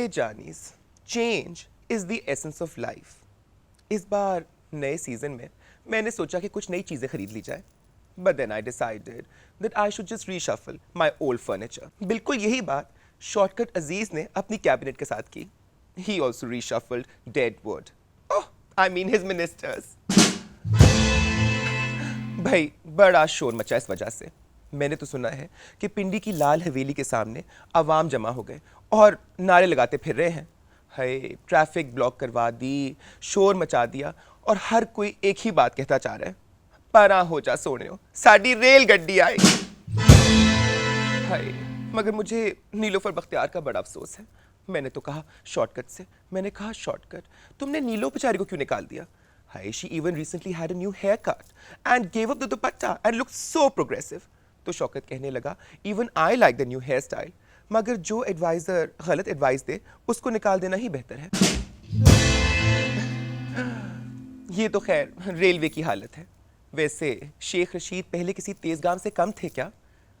Hi Janice, change is the essence of life. इस बार नए सीजन में मैंने सोचा कि कुछ नई चीजें खरीद ली जाए, but then I decided that I should just reshuffle my old furniture. बिल्कुल यही बात शॉर्टकट अजीज ने अपनी कैबिनेट के साथ की। He also reshuffled deadwood, oh I mean his ministers. भाई बड़ा शोर मचा इस वजह से। मैंने तो सुना है कि पिंडी की लाल हवेली के सामने अवाम जमा हो गए और नारे लगाते फिर रहे हैं। हाय, ट्रैफिक ब्लॉक करवा दी, शोर मचा दिया और हर कोई एक ही बात कहता जा रहा है, परा हो जा सोनियो, साडी रेल गड्डी आई। हाय, मगर मुझे नीलोफर बख्तियार का बड़ा अफसोस है। मैंने तो कहा शॉर्टकट से, मैंने कहा शॉर्टकट, तुमने नीलो बेचारी को क्यों निकाल दिया? हाय, she even recently had a new haircut and gave up the dupatta and looked so progressive. तो शौकत कहने लगा, even I like the new hairstyle, मगर जो एडवाइजर गलत एडवाइस दे उसको निकाल देना ही बेहतर है। ये तो खैर रेलवे की हालत है। वैसे शेख रशीद पहले किसी तेजगाम से कम थे क्या?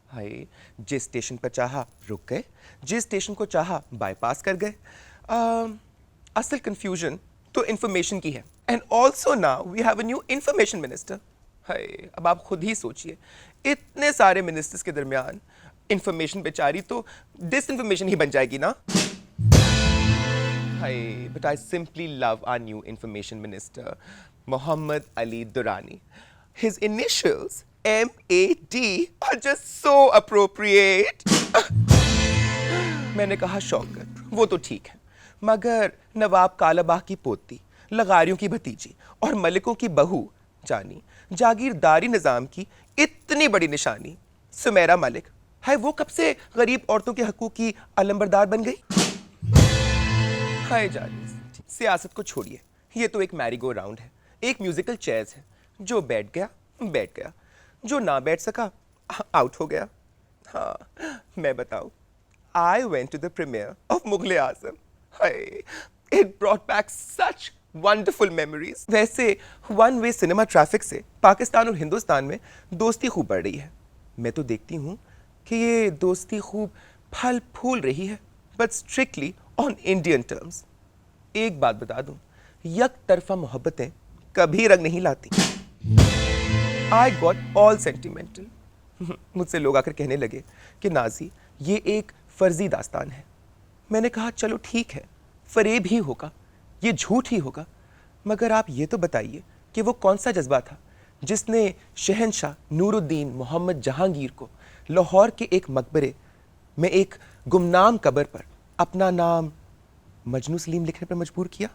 हाय, जिस स्टेशन पर चाहा रुक गए, जिस स्टेशन को चाहा बाईपास कर गए। असल कंफ्यूजन तो इंफॉर्मेशन की है। And also now we have a new information minister. हाय, अब आप खुद ही सोचिए, इतने सारे मिनिस्टर्स के दरमियान इंफॉर्मेशन बेचारी तो डिसइंफॉर्मेशन ही बन जाएगी ना। हाय, but I simply love our new information minister Mohammad Ali Durrani. His initials MAD are just so appropriate. मैंने कहा शौकत, वो तो ठीक है, मगर नवाब कालाबाग की पोती, लगारियों की भतीजी और मलिकों की बहू जानी जागीरदारी निजाम की इतनी बड़ी निशानी सुमेरा मलिक, हाय वो कब से गरीब औरतों के हकूक की अलंबरदार बन गई? हाय जानी, सियासत को छोड़िए, ये तो एक मैरी गो राउंड है, एक म्यूजिकल चेयर्स है। जो बैठ गया, जो ना बैठ सका आउट हो गया। हाँ, मैं बताऊं, I went to the premiere of Mughal Azam. Hey, it brought back such wonderful memories. वैसे वन वे सिनेमा ट्रैफिक से पाकिस्तान और हिंदुस्तान में दोस्ती खूब बढ़ रही है। मैं तो देखती हूँ कि ये दोस्ती खूब फल फूल रही है, but strictly on Indian terms. एक बात बता दूँ, यक तरफा मोहब्बतें कभी रंग नहीं लाती। I got all sentimental. मुझसे लोग आकर कहने लगे कि नाजी ये एक फर्जी दास्तान है। मैंने कहा चलो ठीक है, फरेब ही होगा, ये झूठ ही होगा, मगर आप ये तो बताइए कि वो कौन सा जज्बा था जिसने शहनशाह नूरुद्दीन मोहम्मद जहांगीर को लाहौर के एक मकबरे में एक गुमनाम कब्र पर अपना नाम मजनू सलीम लिखने पर मजबूर किया?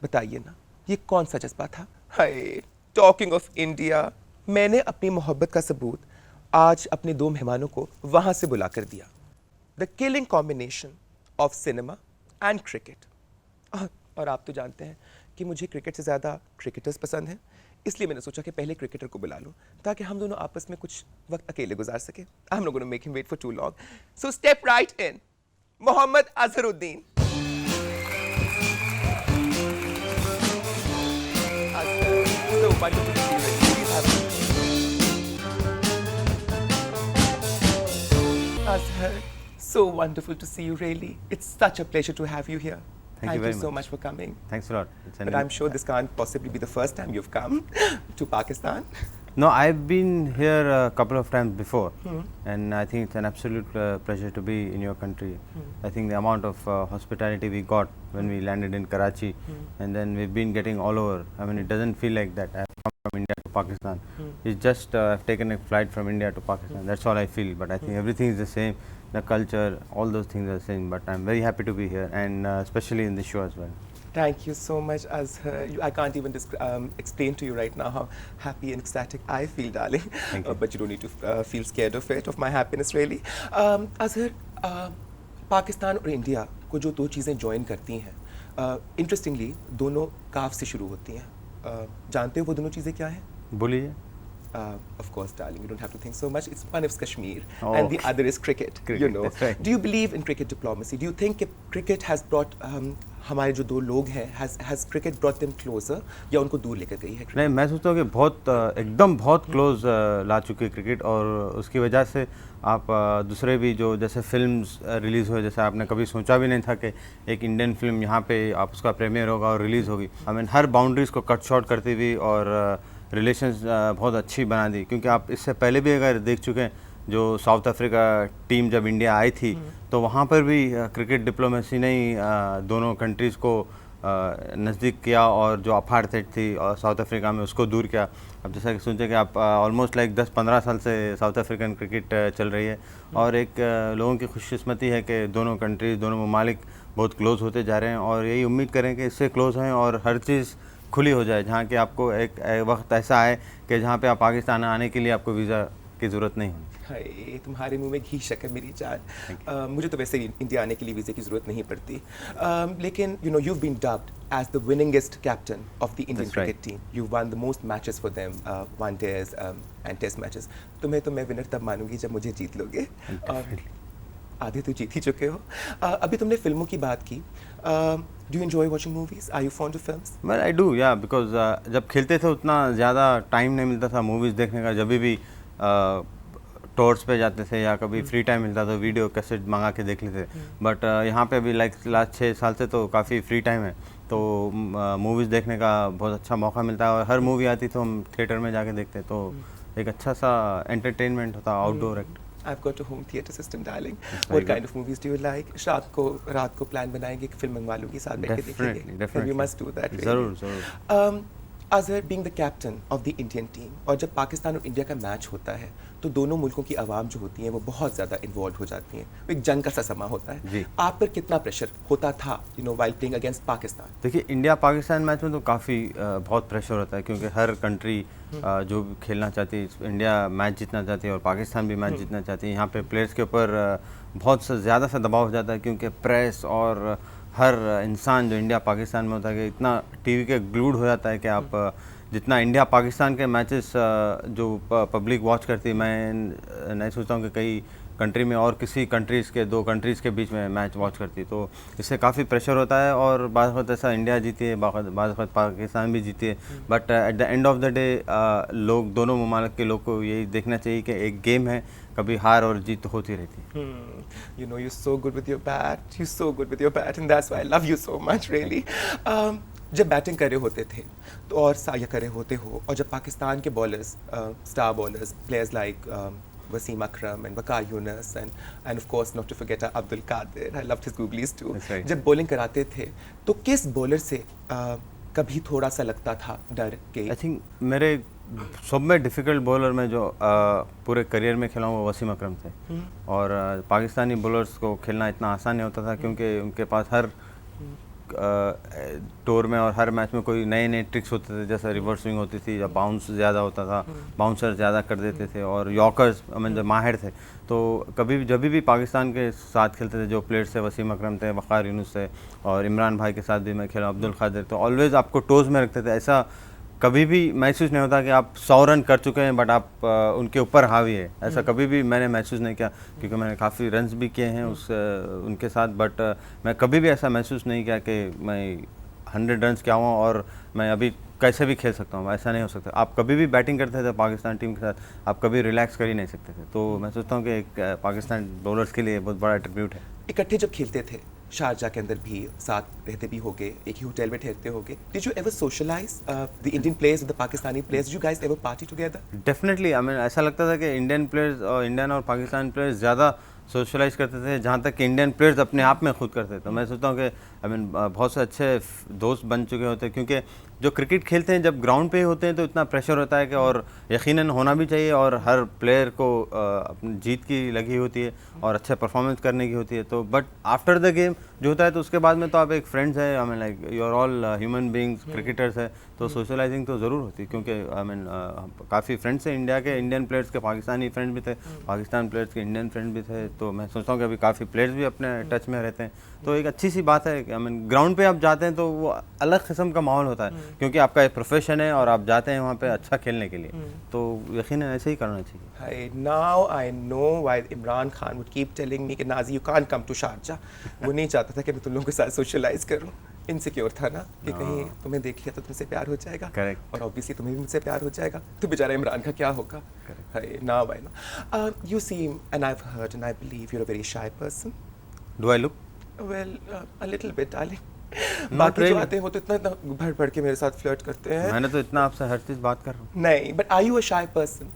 बताइए ना, ये कौन सा जज्बा था? हाय, टॉकिंग ऑफ इंडिया, मैंने अपनी मोहब्बत का सबूत आज अपने दो मेहमानों को वहां से बुला कर दिया। The killing combination of cinema and cricket. और आप तो जानते हैं कि मुझे क्रिकेट से ज़्यादा क्रिकेटर्स पसंद हैं, इसलिए मैंने सोचा कि पहले क्रिकेटर को बुला लूं ताकि हम दोनों आपस में कुछ वक्त अकेले गुजार सके। I am not gonna make him wait for too long, so step right in, Mohammad Azharuddin. So wonderful to see you. Please have a seat. Azhar, so wonderful to see you, really. It's such a pleasure to have you here. Thank you very so much. much for coming. Thanks a lot. But I'm sure this can't possibly be the first time you've come to Pakistan. No, I've been here a couple of times before, and I think it's an absolute pleasure to be in your country. I think the amount of hospitality we got when we landed in Karachi, and then we've been getting all over. I mean, it doesn't feel like that. I've come from India to Pakistan. It's just I've taken a flight from India to Pakistan. That's all I feel. But I think everything is the same. The culture, all those things are the same. But I'm very happy to be here, and especially in this show as well. Thank you so much, Azhar. I can't even explain to you right now how happy and ecstatic I feel, darling. Thank you. But you don't need to feel scared of it, of my happiness, really. Azhar, Pakistan और India को जो दो चीज़ें join करती हैं, interestingly दोनों काफ से शुरू होती हैं। जानते हो वो दोनों चीज़ें क्या हैं? बोलिए। Of course, darling, you don't have to think so much. It's one is Kashmir, Oh, and the okay. other is cricket. You Cricket, know. that's right. Do you believe in cricket diplomacy? Do you think cricket has brought हमारे जो दो लोग हैं has cricket brought them closer या उनको दूर लेकर गई है? नहीं, मैं सोचता हूँ कि बहुत एकदम बहुत क्लोज ला चुकी है क्रिकेट, और उसकी वजह से आप दूसरे भी जो जैसे फिल्म्स रिलीज़ हुए, जैसे आपने कभी सोचा भी नहीं था कि एक इंडियन फिल्म यहाँ पे आप उसका प्रीमियर होगा और रिलीज़ होगी। आई मीन हर बाउंड्रीज़ को कट शॉर्ट करती हुई और रिलेशंस बहुत अच्छी बना दी, क्योंकि आप इससे पहले भी अगर देख चुके हैं जो साउथ अफ्रीका टीम जब इंडिया आई थी तो वहाँ पर भी क्रिकेट डिप्लोमेसी ने ही दोनों कंट्रीज़ को नज़दीक किया, और जो अपार्थाइड थी और साउथ अफ्रीका में उसको दूर किया। अब जैसा कि सोचें कि आप ऑलमोस्ट लाइक 10-15 साल से साउथ अफ्रीकन क्रिकेट चल रही है, और एक लोगों की खुशकिस्मती है कि दोनों कंट्रीज़, दोनों ममालिक बहुत क्लोज़ होते जा रहे हैं, और यही उम्मीद करें कि इससे क्लोज़ हैं और हर चीज़ खुली हो जाए, जहाँ कि आपको एक वक्त ऐसा आए कि जहाँ पे आप पाकिस्तान आने के लिए आपको वीज़ा की ज़रूरत नहीं होगी। हाय, तुम्हारे मुंह में घी शक्कर मेरी जान। मुझे तो वैसे इंडिया आने के लिए वीज़े की ज़रूरत नहीं पड़ती, लेकिन you know you've been dubbed as the winningest captain of the Indian That's right. cricket team. You've won the most matches for them, one days and test matches. तुम्हें तो मैं विनर तब मानूंगी जब मुझे जीत लोगे, और आधे तो जीत ही चुके हो। अभी तुमने फिल्मों की बात की। Do you enjoy watching movies? Are you fond of films? Well I do, या बिकॉज जब खेलते थे उतना ज़्यादा टाइम नहीं मिलता था मूवीज़ देखने का। जब भी टूर्स पे जाते थे या कभी फ्री टाइम मिलता तो वीडियो कैसेट मंगा के देख लेते। बट यहाँ पे अभी लाइक लास्ट 6 साल से तो काफ़ी फ्री टाइम है, तो मूवीज़ देखने का बहुत अच्छा मौका मिलता है, और हर मूवी आती तो हम थिएटर में जाके देखते, तो एक अच्छा सा एंटरटेनमेंट होता, outdoor act. I've got a home theater system, darling. That's What very kind of movies do you like? रात को प्लान बनाएंगे कि फिल्म मंगवा लूँगी, साथ बैठ के देखेंगे। Definitely. And we must do that. Really. ज़रूर। Azhar being the captain of the Indian team, और जब पाकिस्तान और इंडिया का मैच होता है तो दोनों मुल्कों की आवाम जो होती है वो बहुत ज़्यादा इन्वॉल्व हो जाती हैं, एक जंग का सा समा होता है। जी। आप पर कितना प्रेशर होता था while playing against पाकिस्तान? देखिए, इंडिया पाकिस्तान मैच में तो काफ़ी बहुत प्रेशर होता है, क्योंकि हर कंट्री जो भी खेलना चाहती है, इंडिया मैच जीतना चाहती है और पाकिस्तान भी मैच जीतना चाहती है। यहाँ पे प्लेयर्स के ऊपर बहुत ज़्यादा सा दबाव हो जाता है, क्योंकि प्रेस और हर इंसान जो इंडिया पाकिस्तान में होता है कि इतना टीवी के ग्लूड हो जाता है कि आप जितना इंडिया पाकिस्तान के मैचेस जो पब्लिक वॉच करती है, मैं नहीं सोचता हूँ कि कई कंट्री में और किसी कंट्रीज़ के 2 कंट्रीज़ के बीच में मैच वॉच करती है, तो इससे काफ़ी प्रेशर होता है। और बाज़ वक़्त ऐसा इंडिया जीती है, बाज़ वक़्त पाकिस्तान भी जीती है, but at the end of the day लोग, दोनों ममालिक के लोग को यही देखना चाहिए कि एक गेम है, कभी हार और जीत तो होती रहती है। You know, you're so good with your bat. You're so good with your bat, and that's why I love you so much, really. जब बैटिंग कर रहे होते थे तो और साया कर रहे होते हो, और जब पाकिस्तान के bowlers, star bowlers, players like Wasim Akram and Waqar Younis and of course not to forget Abdul Qadir, I loved his googlies too, That's right. जब बॉलिंग कराते थे तो किस बॉलर से कभी थोड़ा सा लगता था डर के? आई थिंक मेरे सब में डिफ़िकल्ट बॉलर में जो पूरे करियर में खेला हूँ वो वसीम अकरम थे, और पाकिस्तानी बॉलर्स को खेलना इतना आसान नहीं होता था, क्योंकि उनके पास हर टूर में और हर मैच में कोई नए नए ट्रिक्स होते थे, जैसे रिवर्स स्विंग होती थी या बाउंस ज़्यादा होता था, बाउंसर ज़्यादा कर देते थे, और यॉर्कर्स जो माहिर थे। तो कभी भी जब भी पाकिस्तान के साथ खेलते थे जो प्लेयर्स थे, वसीम अकरम थे, वकार यूनुस थे, और इमरान भाई के साथ भी मैं खेला, अब्दुल कादिर, तो ऑलवेज़ आपको टोज़ में रखते थे। ऐसा कभी भी महसूस नहीं होता कि आप 100 रन कर चुके हैं बट आप उनके ऊपर हावी है, ऐसा कभी भी मैंने महसूस नहीं किया, क्योंकि मैंने काफ़ी रन्स भी किए हैं उनके साथ, बट मैं कभी भी ऐसा महसूस नहीं किया कि मैं 100 रन्स क्या हुआ और मैं अभी कैसे भी खेल सकता हूँ। ऐसा नहीं हो सकता। आप कभी भी बैटिंग करते थे पाकिस्तान टीम के साथ, आप कभी रिलैक्स कर ही नहीं सकते थे। तो मैं सोचता हूँ कि एक पाकिस्तान बॉलर्स के लिए बहुत बड़ा एट्रीब्यूट है। इकट्ठे जब खेलते थे शारजा के अंदर भी साथ रहते भी होगे, एक ही होटल में ठहरते होगे, did you ever socialise the Indian players with the Pakistani players? You guys ever party together? Definitely, I mean ऐसा लगता था कि इंडियन प्लेयर्स और इंडियन और पाकिस्तान प्लेयर्स ज़्यादा सोशलाइज करते थे, जहाँ तक कि इंडियन प्लेयर्स अपने आप में खुद करते थे। तो मैं सोचता हूँ कि आई मीन बहुत से अच्छे दोस्त बन चुके होते हैं, क्योंकि जो क्रिकेट खेलते हैं जब ग्राउंड पे होते हैं तो इतना प्रेशर होता है कि, और यकीनन होना भी चाहिए, और हर प्लेयर को अपनी जीत की लगी होती है और अच्छा परफॉर्मेंस करने की होती है। तो बट आफ्टर द गेम जो होता है तो उसके बाद में तो आप एक फ्रेंड्स है, I mean like you are all human beings, cricketers है, तो सोशलाइजिंग तो ज़रूर होती है, क्योंकि आई मीन काफ़ी फ्रेंड्स हैं इंडिया के, इंडियन प्लेयर्स के पाकिस्तानी फ्रेंड्स भी थे, पाकिस्तान प्लेयर्स के इंडियन फ्रेंड्स भी थे। तो मैं सोचता हूँ कि अभी काफ़ी प्लेयर्स भी अपने टच में रहते हैं, तो एक अच्छी सी बात है। आई मीन ग्राउंड पे आप जाते हैं तो वो अलग किस्म का माहौल होता है, क्योंकि आपका एक प्रोफेशन है और आप जाते हैं वहाँ पे अच्छा खेलने के लिए, तो यकीनन ऐसे ही करना चाहिए. Now I know why Imran Khan would keep telling me कि Nazi you can't come to Sharjah. वो नहीं चाहता था कि मैं तुम लोगों के साथ सोशलाइज करूं. इनसिक्योर था ना कि कहीं तुम्हें देख लिया तो तुमसे प्यार हो जाएगा. Correct. और ऑब्वियसली तुम्हें भी मुझसे प्यार हो जाएगा. तो बेचारा इमरान का क्या होगा? Now I know. You seem, and I've heard and I believe you're a very shy person. Do I look? Well, a little bit, darling. Not बाकी जो really. आते हैं वो तो इतना भर के मेरे साथ फ्लर्ट करते हैं. मैंने तो इतना आपसे हर चीज़ बात कर रहा हूँ. नहीं, but are you a shy person?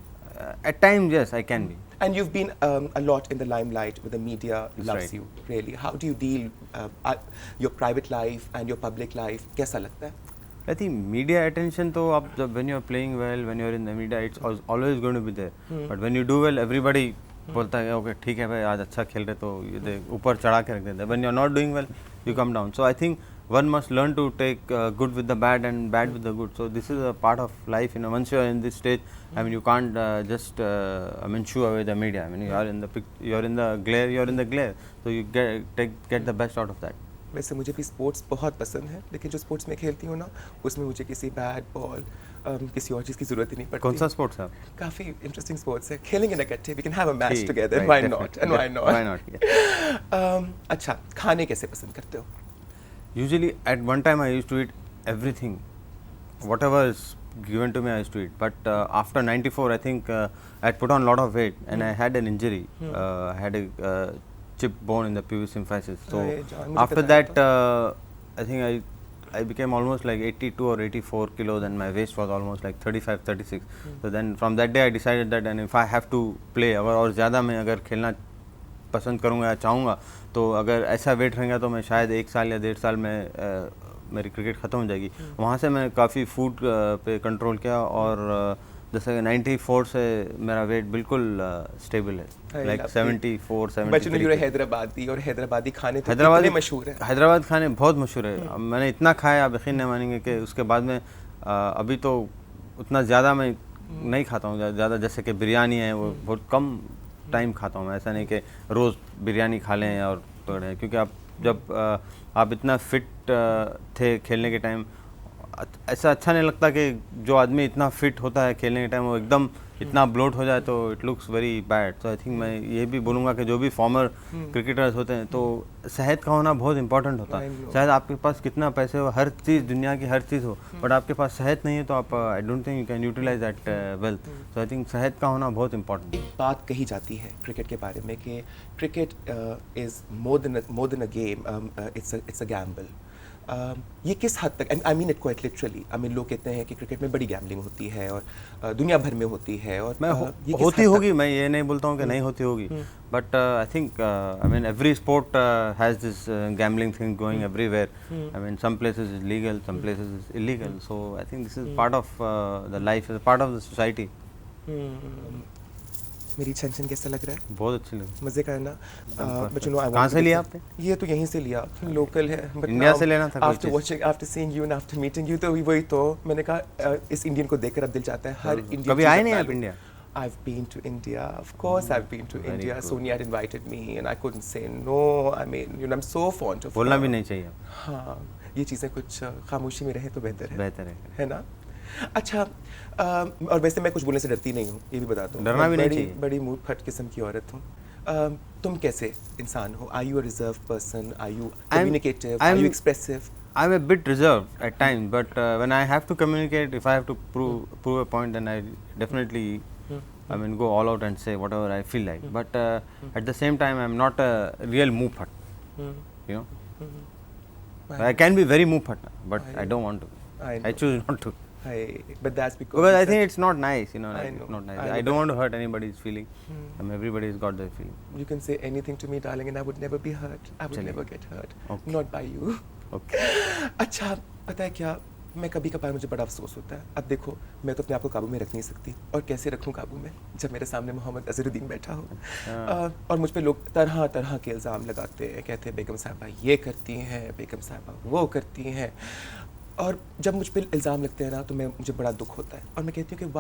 At times, yes, I can be. And you've been a lot in the limelight with the media loves right. you, really. How do you deal your private life and your public life? कैसा लगता है? I think media attention तो आप जब when you're playing well, when you're in the media, it's always going to be there. But when you do well, everybody बोलता है okay ठीक है भाई आज अच्छा खेल रहे तो ये देख ऊपर चढ़ा के रख देते हैं. When you're not doing well, you come down. So I think one must learn to take good with the bad and bad with the good. So this is a part of life. You know, once you are in this stage, I mean, you can't just shoo away the media. I mean, you are in the you're in the glare. You're in the glare. So you get the best out of that. वैसे मुझे भी sports बहुत पसंद है, लेकिन जो sports में खेलती हूँ ना उसमें मुझे किसी बैट बॉल किसी और चीज़ की ज़रूरत ही नहीं पड़ती. कौन सा स्पोर्ट्स है? काफ़ी इंटरेस्टिंग स्पोर्ट्स है. खेलेंगे ना इकट्ठे. We can have a match together. right, why definitely, not and why why not, not. अच्छा, खाने कैसे पसंद करते हो? Usually at one time I used to eat everything, whatever is given to me I used to eat. But after 94 I think I had put on a lot of weight and I had an injury. I had a chipped bone in the pubic symphysis. So after that I think I became almost like 82 or 84 kilos and my waist was almost like 35, 36. So then from that day I decided that and if I have to play और ज़्यादा मैं अगर खेलना पसंद करूँगा या चाहूँगा तो अगर ऐसा वेट रहेगा तो मैं शायद 1 साल या 1.5 साल में मेरी क्रिकेट ख़त्म हो जाएगी. वहाँ से मैं काफ़ी फूड पे कंट्रोल किया और जैसे 94 से मेरा वेट बिल्कुल स्टेबल है. लाइक 74, 73. बचपन में हैदराबादी और हैदराबादी खाने तो कितने मशहूर हैं. हैदराबाद खाने बहुत मशहूर है. मैंने इतना खाया आप यकीन नहीं मानेंगे कि उसके बाद में अभी तो उतना ज़्यादा मैं नहीं खाता हूँ. ज़्यादा जैसे कि बिरयानी है वो बहुत कम टाइम खाता हूँ मैं. ऐसा नहीं कि रोज़ बिरयानी खा लें और पकड़ें, क्योंकि आप जब आप इतना फिट थे खेलने के टाइम ऐसा अच्छा नहीं लगता कि जो आदमी इतना फिट होता है खेलने के टाइम वो एकदम इतना ब्लोट हो जाए तो इट लुक्स वेरी बैड. तो आई थिंक मैं ये भी बोलूँगा कि जो भी फॉर्मर क्रिकेटर्स होते हैं तो सेहत का होना बहुत इंपॉर्टेंट होता है. चाहे आपके पास कितना पैसे हो, हर चीज़ दुनिया की हर चीज़ हो, बट आपके पास सेहत नहीं है तो आप I don't think you can utilise that wealth. So I think सेहत का होना बहुत इंपॉर्टेंट है. बात कही जाती है क्रिकेट के बारे में कि cricket is more than a game, it's a gamble. ये किस हद तक, I mean it quite literally, I mean लोग कहते हैं कि क्रिकेट में बड़ी गैम्बलिंग होती है और दुनिया भर में होती है और मैं होती होगी, मैं ये नहीं बोलता हूँ कि नहीं होती होगी, but I think I mean every sport has this gambling thing going everywhere. I mean some places is legal, some places is illegal. So I think this is part of the life, is part of the society. मेरी छन कैसा लग रहा है? बहुत अच्छी लगी, मज़े का है ना. बट यू नो कहाँ से लिया आपने? ये तो यहीं से लिया, लोकल है. बट इंडिया से लेना था. After watching, after seeing you and after meeting you, तो वही तो मैंने कहा इस इंडियन को देखकर अब दिल चाहता है हर इंडियन. कभी आए नहीं आप India? I've been to India, of course I've been to India. Good. Sonia had invited me and I couldn't say no. I mean, you know, I'm so fond of बोलना her. भी नहीं चाहिए. हाँ, ये चीज़ें कुछ खामोशी में रहे तो बेहतर है. बेहतर है ना. अच्छा, और वैसे मैं कुछ बोलने से डरती नहीं हूँ, ये भी बताता हूँ. डरना भी नहीं चाहिए. बड़ी मुँह फट किस्म की औरत हूँ. तुम कैसे इंसान हो? Are you a reserved person? Are you communicative? Are you expressive? I'm a bit reserved at times, but when I have to communicate, if I have to prove a point, then I definitely I mean go all out and say whatever I feel like. But at the same time, I'm not a real muffat. You know, I can be very muffat, but I don't want to. I choose not to. But that's because I think it's not nice. You know, like, know. it's not nice. I I know. don't want to hurt anybody's feeling. I mean, everybody's got their feeling. You can say anything to me, darling, and I would never be hurt. I would never get hurt. Okay. Not by you. Okay. अच्छा, पता है क्या, मैं कभी कभार मुझे बड़ा अफसोस होता है. अब देखो, मैं तो अपने आप को काबू में रख नहीं सकती, और कैसे रखूं काबू में जब मेरे सामने मोहम्मद अजहरुद्दीन बैठा हो. और मुझ पे लोग तरह तरह के इल्ज़ाम लगाते हैं, कहते हैं बेगम साहबा ये करती हैं, बेगम साहबा वो करती हैं. और जब मुझ पे इल्ज़ाम लगते हैं ना तो मुझे बड़ा दुख होता है, और मैं कहती हूँ कि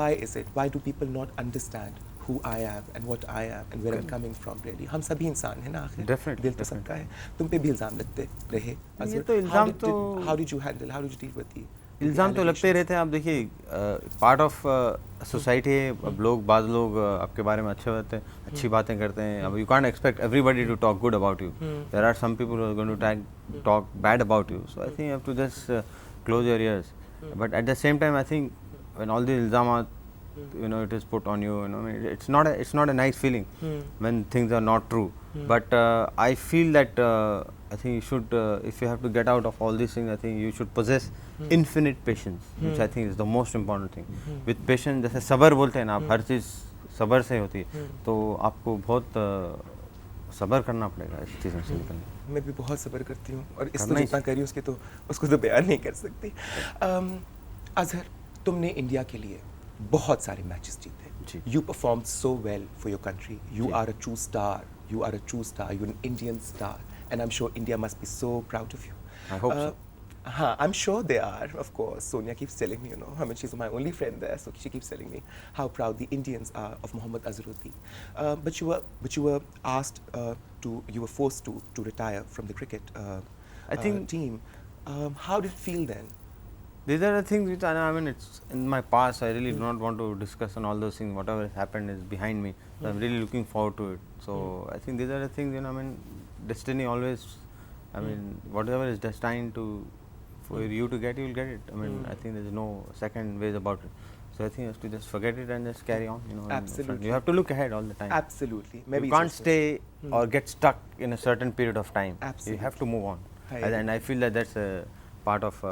why do people not understand who I am and what I am and where I'm coming from really. हम सभी इंसान हैं ना आखिर. Definitely. दिल तो सबका है. तुम पे भी इल्ज़ाम लगते रहे. ये तो इल्ज़ाम तो how did you handle, how did you deal with इल्ज़ाम तो लगते रहते हैं. आप देखिए, पार्ट ऑफ सोसाइटी है. अब बाज़ लोग आपके बारे में अच्छी बातें करते हैं. अब you can't expect everybody to talk good about you. There are some people who are going to talk bad about you. So I think you have to just close your ears. But at the same time I think when all the इल्ज़ामात, it is put on you, I mean, it's not a nice feeling when things are not true. But I feel that I think you should, if you have to get out of all these things, I think you should possess infinite patience, which I think is the most important thing. With patience, जैसे सबर बोलते हैं ना, आप हर चीज़ सबर से होती है, तो आपको बहुत सबर करना पड़ेगा इस चीज़ों से निकलने. मैं भी बहुत सब्र करती हूँ और इस तो जितना करी उसके तो उसको तो बयान नहीं कर सकती. अजहर, तुमने इंडिया के लिए बहुत सारे मैचेस जीते. You perform so well for your country. You are a true star. You are an Indian star, and I am sure India must be so proud of you. I hope so. हाँ, I'm sure they are, of course. Sonia keeps telling me, I mean, she's my only friend there, so she keeps telling me how proud the Indians are of Mohammad Azharuddin. But you were asked you were forced to retire from the cricket I think team. How did it feel then? These are the things which I mean, it's in my past. I really do not want to discuss on all those things. Whatever has happened is behind me. So I'm really looking forward to it. So I think these are the things, I mean, destiny always, I mean, whatever is destined for you to get, you will get it. I mean, I think there's no second ways about it. So I think you have to just forget it and just carry on. Absolutely. You have to look ahead all the time. Absolutely. Maybe you can't stay or get stuck in a certain period of time. Absolutely. You have to move on. And I feel that that's a part of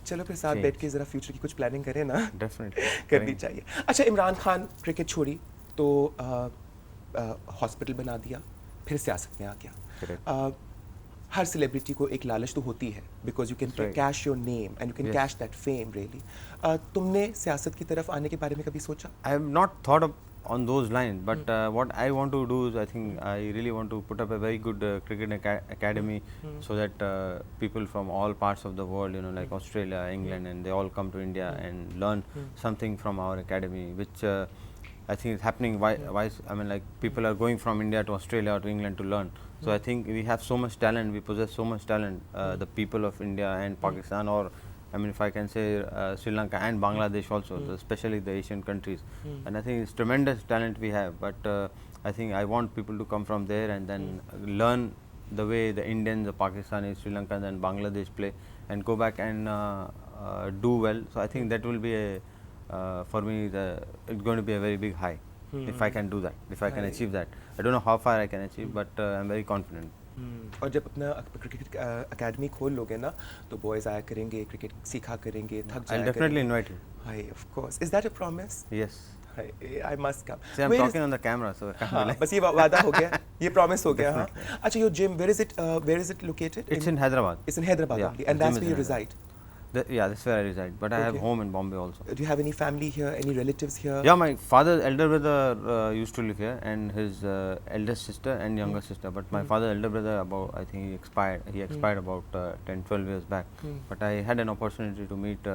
चलो फिर साथ बैठ के जरा future की कुछ planning करें ना. डेफिनेटली करनी चाहिए. अच्छा, इमरान खान क्रिकेट छोड़ी तो हॉस्पिटल बना दिया, फिर सियासत में आ गया. हर सेलिब्रिटी को एक लालच तो होती है, because you can cash your name and you can cash that fame really. तुमने सियासत की तरफ आने के बारे में कभी सोचा? I have not thought on those lines, but what I want to do is, I think I really want to put up a very good cricket academy, so that people from all parts of the world, like Australia, England, and they all come to India and learn something from our academy, which I think is happening. Why I mean, like, people are going from India to Australia or to England to learn. So I think we have so much talent, we possess so much talent, the people of India and Pakistan, or I mean, if I can say Sri Lanka and Bangladesh also, especially the Asian countries. And I think it's tremendous talent we have, but I think I want people to come from there and then learn the way the Indians, the Pakistanis, Sri Lankans and Bangladesh play, and go back and do well. So I think that will be for me, it's going to be a very big high if I can do that, if I can achieve that. I don't know how far I can achieve, but I'm very confident. और जब अपना cricket academy खोल लोगे ना, तो boys आया करेंगे, cricket सीखा करेंगे, थक जाया I'll definitely invite you. Hi, of course. Is that a promise? Yes. Hi, I must come. See, I'm talking on the camera, so I can't be like. बस ये वादा हो गया, ये प्रॉमिस हो गया. हाँ. अच्छा, your gym, where is it located? It's in Hyderabad. It's in Hyderabad only, and that's where you reside. Yeah, that's where I reside, but I have home in Bombay also. Do you have any family here, any relatives here? Yeah, my father's elder brother used to live here, and his eldest sister and younger sister. But my father's elder brother, I think he expired about 10-12 years back. But I had an opportunity to meet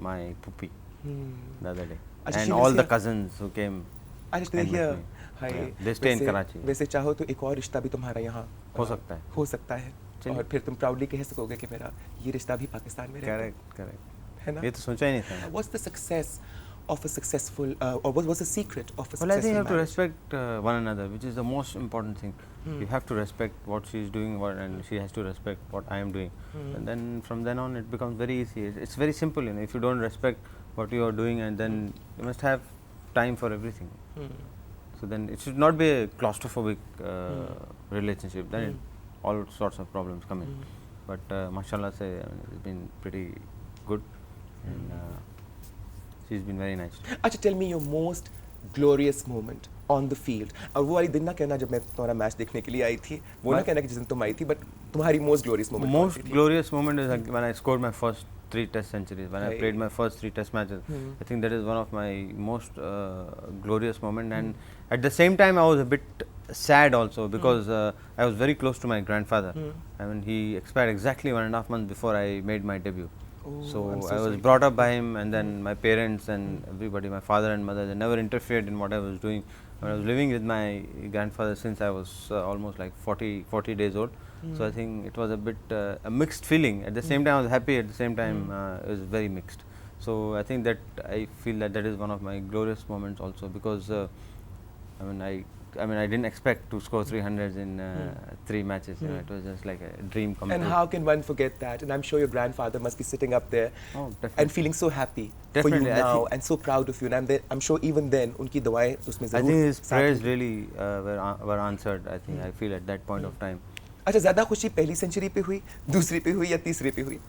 my puppy the other day, and all the cousins who came. here. Hi. They stay in Karachi. वैसे चाहो तो एक और रिश्ता भी तुम्हारा यहाँ हो सकता है. हो सकता है. और फिर तुम प्राउडली कह सकोगे कि मेरा ये रिश्ता भी पाकिस्तान में रहता है. Correct. है ना? ये तो सोचा ही नहीं था. What's the success of a successful, or what was the secret of a successful Well, I think you have to marriage? respect one another, which is the most important thing. You have to respect what she is doing, and she has to respect what I am doing. And then from then on, it becomes very easy. It's very simple. If you don't respect what you are doing, and then you must have time for everything. So then it should not be a claustrophobic relationship. Then all sorts of problems come in. But mashallah say, it's been pretty good, and she's been very nice. अच्छा, tell me your most glorious moment on the field. और वो वाली दिन ना कहना जब मैं तुम्हारा मैच देखने के लिए आई थी, वो ना कहना कि जिस दिन तुम आई थी, but तुम्हारी most glorious moment. Most glorious moment is when I scored my first 3 test centuries, when I played my first 3 test matches. I think that is one of my most glorious moment, and at the same time I was a bit sad also, because I was very close to my grandfather. I mean, he expired exactly 1.5 months before I made my debut. So I was brought up by him, and then my parents and everybody, my father and mother, they never interfered in what I was doing. I was living with my grandfather since I was almost like 40 days old. So I think it was a bit a mixed feeling. At the same time, I was happy. At the same time, it was very mixed. So I think that I feel that that is one of my glorious moments also, because I mean, I didn't expect to score 300s in 3 matches. You know, it was just like a dream come And true. how can one forget that? And I'm sure your grandfather must be sitting up there Oh, and definitely. feeling so happy Definitely, for you I now think- and so proud of you. And I'm sure even then, unki duaएं उसमें I ज़रूर think his साथ prayers होंगी. really were answered. I think I feel at that point of time. अच्छा, ज़्यादा खुशी पहली century पे हुई, दूसरी पे हुई या तीसरी पे हुई?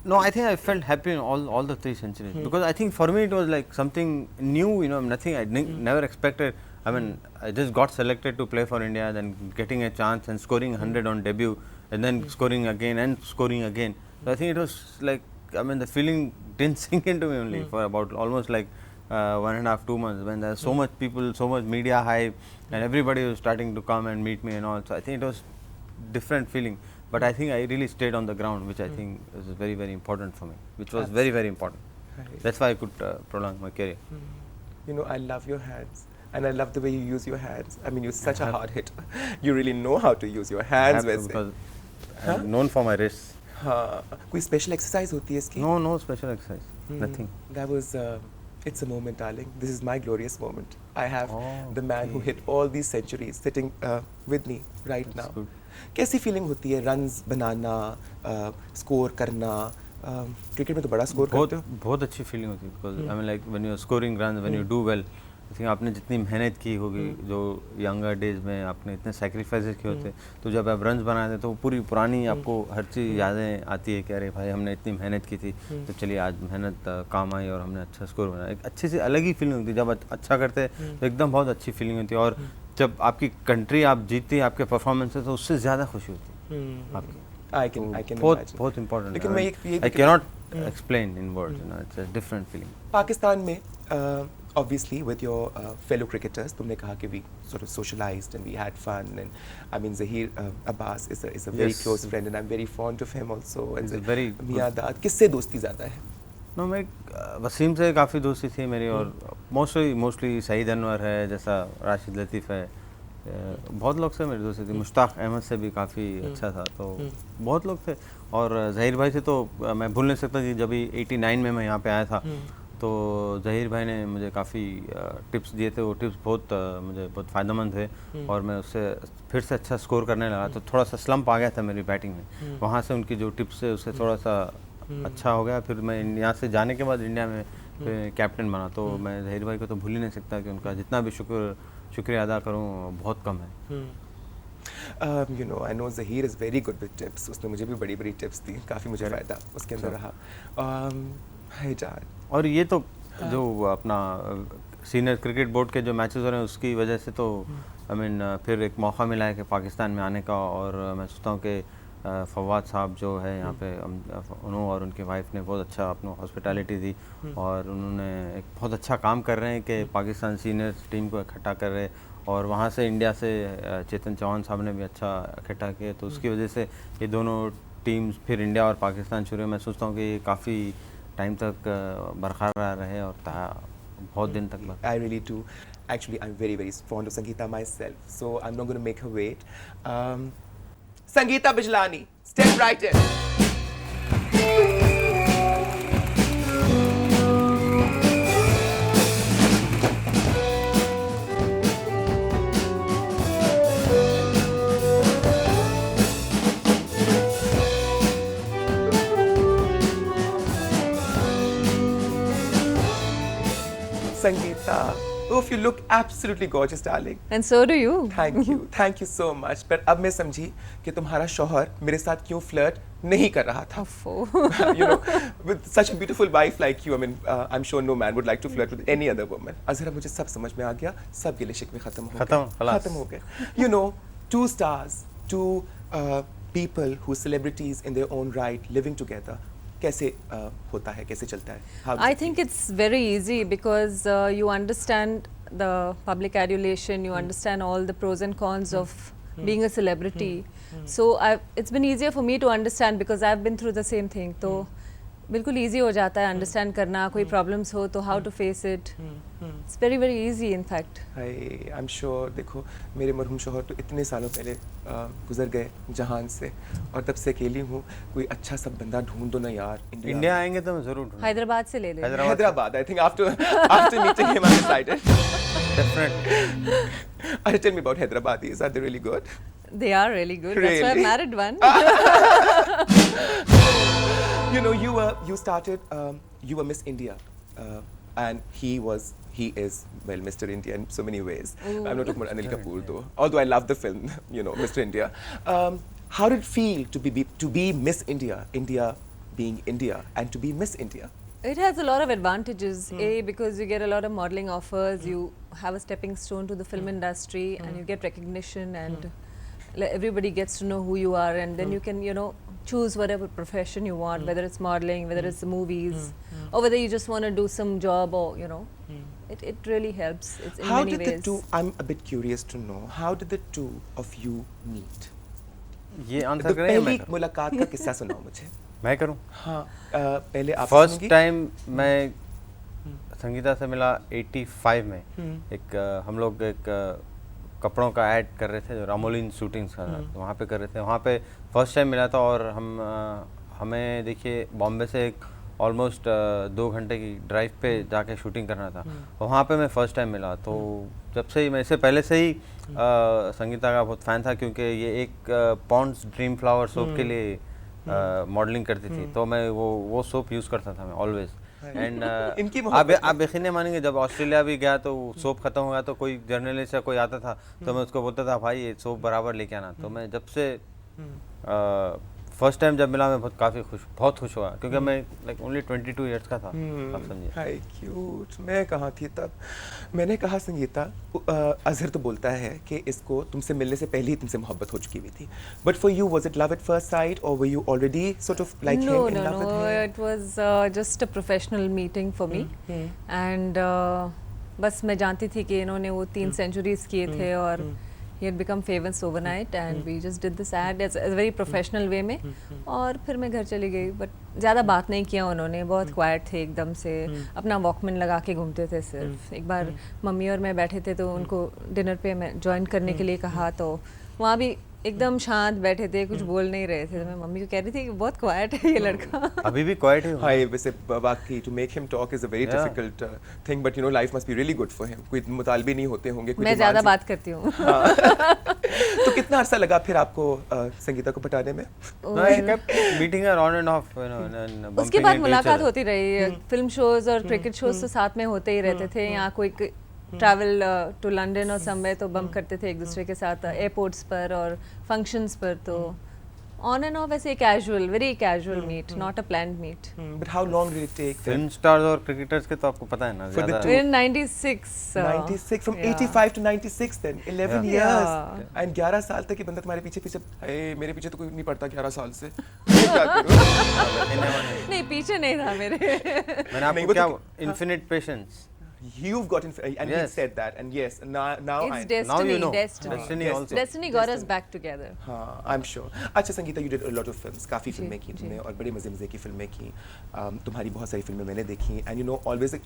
No, I think I felt happy in all the 3 centuries, because I think for me it was like something new, you know, nothing I never expected. I mean, I just got selected to play for India, then getting a chance and scoring 100 on debut, and then scoring again and scoring again. So I think it was like, I mean, the feeling didn't sink into me only for about almost like 1.5 2 months, when there's so much people, so much media hype, and everybody was starting to come and meet me and all. So I think it was different feeling. But I think I really stayed on the ground, which I think was very, very important for me, which was very, very important. Right. That's why I could prolong my career. You know, I love your hands. And I love the way you use your hands. I mean, you're such a hard hitter. You really know how to use your I hands. have to, वैसे. because Huh? I'm known for my wrists. हाँ, कोई special exercise होती है इसकी? No, no special exercise, nothing. That was, it's a moment, darling. This is my glorious moment. I have Oh, the man who okay. hit all these centuries sitting with me right That's now. good. कैसी feeling होती है runs बनाना, score करना? Cricket में तो बड़ा score करते हो. बहुत अच्छी फीलिंग होती है, because I mean, like when you are scoring runs, when you do well, I think आपने जितनी मेहनत की होगी, जो यंगर डेज में आपने इतने सैक्रिफाइसेस किए होते, तो जब आप रन्स बनाते तो पूरी पुरानी आपको हर चीज़ यादें आती है कि अरे भाई हमने इतनी मेहनत की थी, तो चलिए आज मेहनत काम आई और हमने अच्छा स्कोर बनाया. एक अच्छी सी अलग ही फीलिंग होती है जब अच्छा करते तो एकदम बहुत अच्छी फीलिंग होती है. और जब आपकी कंट्री आप जीतती है आपके परफॉर्मेंस से, तो उससे ज़्यादा खुशी होती है आपकी. I can बहुत imagine. बहुत इम्पोर्टेंट. लेकिन मैं ये I cannot explain in words, you know, it's a different feeling. Pakistan में obviously with your fellow cricketers, तुमने कहा कि we sort of socialized and we had fun, and I mean Zahir Abbas is a very Yes. close friend and I'm very fond of him also. He's a very मियां दाद, किससे दोस्ती ज़्यादा है? No, मैं वसीम से काफ़ी दोस्ती थी मेरी, और मोस्टली सईद अनवर है, जैसा राशिद लतीफ़ है, बहुत लोग से मेरी दोस्ती थी. मुश्ताक अहमद से भी काफ़ी अच्छा था, तो बहुत लोग थे. और ज़हीर भाई से तो मैं भूल नहीं सकता कि जब 89 में मैं यहाँ पे आया था, तो ज़हीर भाई ने मुझे काफ़ी टिप्स दिए थे. वो टिप्स बहुत मुझे बहुत फ़ायदेमंद थे, और मैं उससे फिर से अच्छा स्कोर करने लगा. तो थोड़ा सा स्लम्प आ गया था मेरी बैटिंग में, वहाँ से उनकी जो टिप्स है उससे थोड़ा सा अच्छा हो गया. फिर मैं यहाँ से जाने के बाद इंडिया में कैप्टन बना, तो मैं ज़हीर भाई को तो भूल ही नहीं सकता कि उनका जितना भी शुक्रिया अदा करूँ बहुत कम है. You know, I know Zahir is very good with tips. उसने मुझे भी बड़ी बड़ी टिप्स दी, काफ़ी मुझे फ़ायदा उसके अंदर रहा. हाय जान. और ये तो जो अपना सीनियर क्रिकेट बोर्ड के जो मैचेस हो रहे हैं उसकी वजह से तो आई मीन फिर एक मौका मिला है कि पाकिस्तान में आने का. और मैं सोचता हूँ कि फवाद साहब जो है यहाँ पे, उन्होंने और उनकी वाइफ ने बहुत अच्छा अपना हॉस्पिटैलिटी दी, और उन्होंने एक बहुत अच्छा काम कर रहे हैं कि पाकिस्तान सीनियर टीम को इकट्ठा कर रहे, और वहाँ से इंडिया से चेतन चौहान साहब ने भी अच्छा इकट्ठा किया. तो उसकी वजह से ये दोनों टीम्स फिर इंडिया और पाकिस्तान शुरू. मैं सोचता हूँ कि ये काफ़ी टाइम तक बरकरार रहे और बहुत दिन तक. I really do. Actually, I'm very, very fond of Sangeeta myself, so I'm not going to make her wait. Sangeeta Bijlani, step right in. Sangeeta, oof, you look absolutely gorgeous, darling. And so do you. Thank you so much. पर अब मैं समझी कि तुम्हारा शौहर मेरे साथ क्यों फ्लर्ट नहीं कर रहा था. You know, with such a beautiful wife like you, I mean, I'm sure no man would like to flirt with any other woman. अज़हरा, मुझे सब समझ में आ गया, सब गिले शिकवे खत्म हो गए. You know, 2 stars, 2 people who celebrities in their own right living together. कैसे होता है, कैसे चलता है? How does I it think feel? it's very easy because you understand the public adulation, you understand all the pros and cons of being a celebrity. So it's been easier for me to understand because I've been through the same thing. So बिल्कुल easy हो जाता है understand करना, कोई problems हो तो how to face it. It's very very easy in fact. I'm sure देखो मेरे मरहूम शौहर तो इतने सालों पहले गुजर गए जहान से और तब से अकेली हूँ. कोई अच्छा सा बंदा ढूंढ दो ना यार. इंडिया आएंगे तो मैं जरूर ढूंढूंगा. हैदराबाद से ले ले. Hyderabad. I think after meeting him I decided. Definitely. Tell me about Hyderabadis. Are they really good? They are really good. That's why I Really? married one. You know, you started. You were Miss India, and he is well Mr. India in so many ways. Ooh. I'm not talking about Anil Kapoor though. Although I love the film, you know, Mr. India. How did it feel to be Miss India, India being India, and to be Miss India? It has a lot of advantages. A, because you get a lot of modeling offers, you have a stepping stone to the film industry, and you get recognition, and everybody gets to know who you are, and then you can, you know, choose whatever profession you want, whether it's modeling, whether it's the movies, or whether you just want to do some job, or you know, it really helps. It's in How many did ways. the two? I'm a bit curious to know. How did the two of you meet? ये तो answer करें या मैं पहली करूं? मुलाकात का किस्सा सुनाओ मुझे. मैं करूं? हाँ, पहले आप फर्स्ट सुनाओगी? टाइम मैं संगीता से मिला 85 में. एक हम लोग एक कपड़ों का ऐड कर रहे थे जो रामोलिन शूटिंग्स का था, तो वहाँ पे कर रहे थे. वहाँ पे फर्स्ट टाइम मिला था और हमें देखिए बॉम्बे से एक ऑलमोस्ट 2 घंटे की ड्राइव पे जाके शूटिंग करना था. वहाँ पे मैं फर्स्ट टाइम मिला. तो जब से ही मैं इससे पहले से ही संगीता का बहुत फ़ैन था, क्योंकि ये एक पॉन्ड्स ड्रीम फ्लावर सोप के लिए मॉडलिंग करती थी. तो मैं वो सोप यूज़ करता था मैं ऑलवेज. एंड आप यकीन नहीं मानेंगे, जब ऑस्ट्रेलिया भी गया तो सोप खत्म हो गया तो कोई जर्नलिस्ट या कोई आता था तो मैं उसको बोलता था भाई ये सोप बराबर लेके आना. तो मैं जब से फर्स्ट टाइम जब मिला मैं बहुत खुश हुआ, क्योंकि मैं लाइक ओनली 22 इयर्स का था. आप समझिए. हाय क्यूट. मैं कहाँ थी तब. मैंने कहा संगीता, अजहर तो बोलता है कि इसको तुमसे मिलने से पहले ही तुमसे मोहब्बत हो चुकी हुई थी. But for you was it love at first sight or were you already sort of like No, him in no, love with no. Him? It was just a professional meeting for me, and बस मैं जानती थी कि इन्होंने वो 3 centuries किए थे और he had become famous overnight, and we just did this ad as a very professional way में. और फिर मैं घर चली गई, बट ज़्यादा बात नहीं किया उन्होंने. बहुत क्वाइट थे एकदम से, अपना वॉकमैन लगा के घूमते थे सिर्फ. एक बार मम्मी और मैं बैठे थे तो उनको डिनर पे मैं ज्वाइन करने के लिए कहा, तो वहाँ भी एकदम शांत बैठे थे, कुछ बोल नहीं रहे थे. तो मैं मम्मी को कह रही थी कि बहुत क्वाइट है ये लड़का. अभी भी क्वाइट है. हाय, वैसे वाकई to make him talk is a very difficult thing, but you know life must be really good for him. कोई मुतालबे नहीं होते होंगे. मैं ज़्यादा बात करती हूँ. तो कितना अरसा लगा फिर आपको संगीता को पटाने में? I kept meeting her on and off, you know, and bumping उसके बाद into each मुलाकात other. होती रही. फिल्म शोज और क्रिकेट शोज तो साथ में होते ही रहते थे. यहाँ कोई ट्रैवल टू लंदन और समवे तो बम्प करते थे एक दूसरे के साथ एयरपोर्ट्स पर और फंक्शंस पर. तो ऑन एंड ऑफ ऐसे casual, very casual meet, not a planned meet. But how long did it take? Film stars और क्रिकेटर्स के तो आपको पता है ना For the ज़्यादा. two- In 96. 96 from yeah. 85 to 96 then 11 Yeah. years and 11 साल तक ये बंदा तुम्हारे पीछे पीछे. मेरे पीछे तो कोई नहीं पड़ता 11 साल से. मैं क्या करूं? नहीं, पीछे नहीं था मेरे. मैंने नहीं, आपको वो क्या तो- infinite patience. You've got and he Yes. said that, and yes, now It's I destiny. Now you know. Destiny. Destiny also. Destiny got us back together. हाँ, I'm sure. अच्छा Sangeeta, you did a lot of films. काफ़ी फिल्में की तुमने और बड़े मज़े की फिल्में की. तुम्हारी बहुत सारी फिल्में मैंने देखी. And you know, always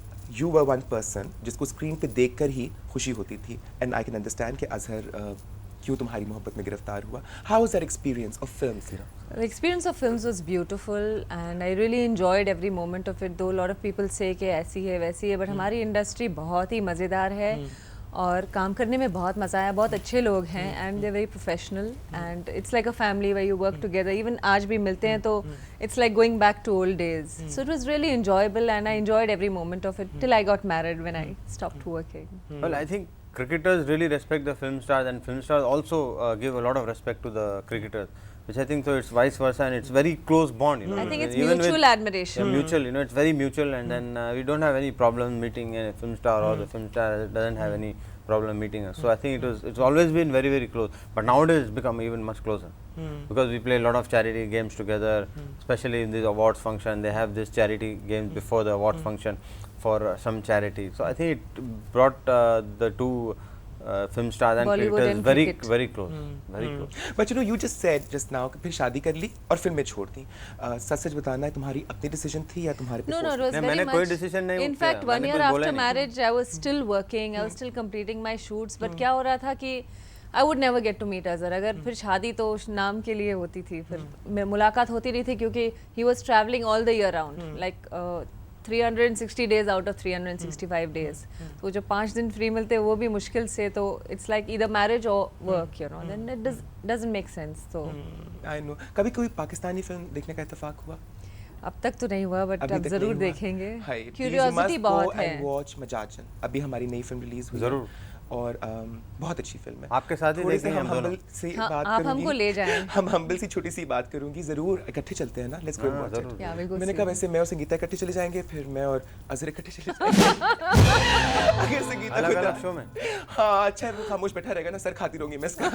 you were one person जिसको स्क्रीन पे देखकर ही खुशी होती थी. And I can understand कि अजहर क्यों तुम्हारी मोहब्बत में गिरफ्तार हुआ. How was that experience of films? You know? The experience of films was beautiful, and I really enjoyed every moment of it. Though a lot of people say कि ऐसी है वैसी है, but हमारी इंडस्ट्री बहुत ही मज़ेदार है और काम करने में बहुत मज़ा आया. बहुत अच्छे लोग हैं and they're very professional, and it's like a family where you work together. Even आज भी मिलते हैं तो it's like going back to old days. So it was really enjoyable, and I enjoyed every moment of it till I got married when I stopped working. Well, I think cricketers really respect the film stars, and film stars also give a lot of respect to the cricketers, which I think so it's vice versa, and it's very close bond, you know. I think it's Even mutual with- admiration. Yeah, mutual, you know, it's very mutual, and then we don't have any problem meeting a film star, or the film star doesn't have any problem meeting us. So I think it's always been very, very close, but nowadays it's become even much closer, because we play a lot of charity games together, especially in these awards function. They have this charity games before the awards function for some charity. So I think it brought the two film stars and Bollywood cricketers and very cricket. very close, very close. But you know, you just said just now कि फिर शादी कर ली और फिल्में छोड़ दी। सच सच बताना है, तुम्हारी अपनी डिसीजन थी या तुम्हारे पे No, force it was नहीं, very मैंने much. कोई decision नहीं In किया, fact, 1 मैंने year कुछ बोला after नहीं। marriage, I was still working. I was still completing my shoots. But क्या हो रहा था कि I would never get to meet Azhar. अगर फिर शादी तो उस नाम के लिए होती थी, फिर मुलाकात होती नहीं थी क्योंकि he was traveling all the year round, like 360 days out of 365 days. तो जो 5 दिन फ्री मिलते वो भी मुश्किल से, तो it's like either marriage or work, you know. Then it doesn't make sense. तो I know. कभी कोई पाकिस्तानी फिल्म देखने का इत्तेफाक हुआ? अब तक तो नहीं हुआ, बट अभी अब तक जरूर नहीं हुआ। देखेंगे। हाय, please, you क्यूरियोसिटी must बहुत go है। and watch मजाजन। अभी हमारी नई फिल्म रिलीज हुई है। जरूर। और बहुत अच्छी फिल्म है। आपके साथ ही थोड़ी सी देखेंगे हम हम दोनों। humble सी हाँ, बात आप करूंगी। हमको ले जाएं। हम हम्बल सी छोटी सी बात करूंगी, जरूर इकट्ठे चलते हैं ना, लेट्स गो वॉच जरूर। इट। Yeah, we'll go मैंने see कहा it. वैसे मैं और संगीता इकट्ठे चले जाएंगे, फिर मैं और अजहर इकट्ठे चले जाएंगे। अगर संगीता अलग को अलग शो में। हाँ अच्छा है, वो खामोश बैठा रहेगा ना, सर खाती रहूंगी मैं इसका।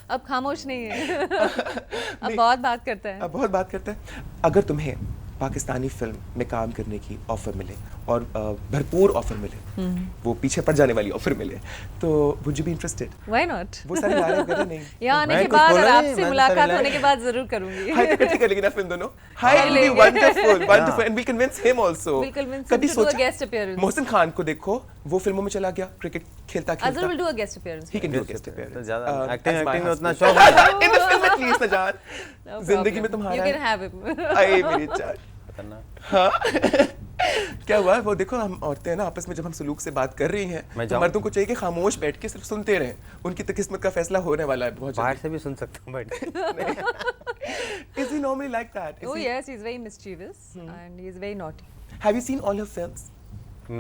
अब खामोश नहीं है। अब बहुत बात करता है। अब बहुत बात करता है। अगर तुम्हें पाकिस्तानी फिल्म में काम करने की ऑफर मिले और भरपूर ऑफर मिले, वो पीछे पड़ जाने वाली ऑफर मिले, तो would you be interested? Why not? वो सारे लारे वगैरह नहीं। यहाँ आने मैं के कुछ बाद बोला और नहीं, आपसे मैं तो मुलाकात सारे होने के बाद जरूर करूंगी। हाय तो इकट्ठे कर लेंगे ना फिल्म दोनों। हाय कर विल बी लेंगे। Wonderful wonderful and we convince him also. We'll convince him to do a guest appearance. Mohsin Khan को देखो, वो फिल्मों में चला गया, क्रिकेट खेलता Azhar खेलता। will do a guest appearance. He can do a Guest guest appearance. appearance. तो ज्यादा As my एक्टिंग में उतना husband. शौक नहीं। In the film at least ना जान। No जिंदगी में problem. तुम्हारा You can है। have him. आए मेरी जान। खतरनाक। हाँ क्या हुआ वो देखो, हम औरतें ना आपस में जब हम सलूक से बात कर रही हैं मैं तो जाऊं? मर्दों को चाहिए कि खामोश बैठ के सिर्फ सुनते रहें, उनकी तो किस्मत का फैसला होने वाला है बहुत बाहर जल्दी। से भी सुन सकता हूँ बैठ के। Is he normally like that? Oh yes, he's very mischievous and he's very naughty. Have you seen all her films?